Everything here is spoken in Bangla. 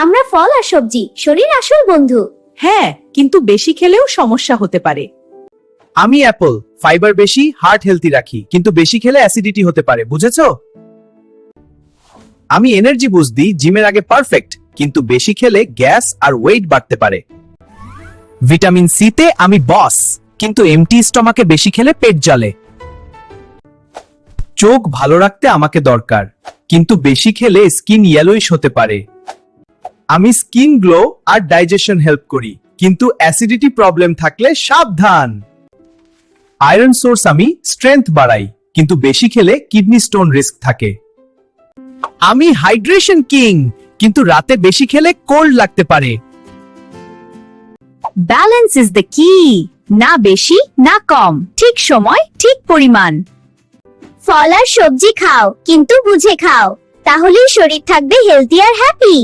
আমরা ফল আর সবজি শরীর আসল বন্ধু। হ্যাঁ, কিন্তু বেশি খেলেও সমস্যা হতে পারে। আমি অ্যাপল, ফাইবার বেশি, হার্ট হেলদি রাখি, কিন্তু বেশি খেলে অ্যাসিডিটি হতে পারে, বুঝেছো? আমি এনার্জি বুস্ট দিই জিমের আগে পারফেক্ট, কিন্তু বেশি খেলে গ্যাস আর ওয়েট বাড়তে পারে। ভিটামিন সি তে আমি বস, কিন্তু এমটি স্টমাকে বেশি খেলে পেট জ্বলে। চোখ ভালো রাখতে আমাকে দরকার, কিন্তু বেশি খেলে স্কিন ইয়েলোইশ হতে পারে। আমি স্কিন গ্লো আর ডাইজেশন হেল্প করি, কিন্তু অ্যাসিডিটি প্রবলেম থাকলে সাবধান। আয়রন সোর্স আমি স্ট্রেংথ বাড়াই, কিন্তু বেশি খেলে কিডনি স্টোন রিস্ক থাকে। আমি হাইড্রেশন কিং, কিন্তু রাতে বেশি খেলে কোল্ড লাগতে পারে। ব্যালেন্স ইজ দ্য কি, না বেশি না কম, ঠিক সময় ঠিক পরিমাণ। ফল আর সবজি খাও, কিন্তু বুঝে খাও, তাহলেই শরীর থাকবে হেলদি আর হ্যাপি।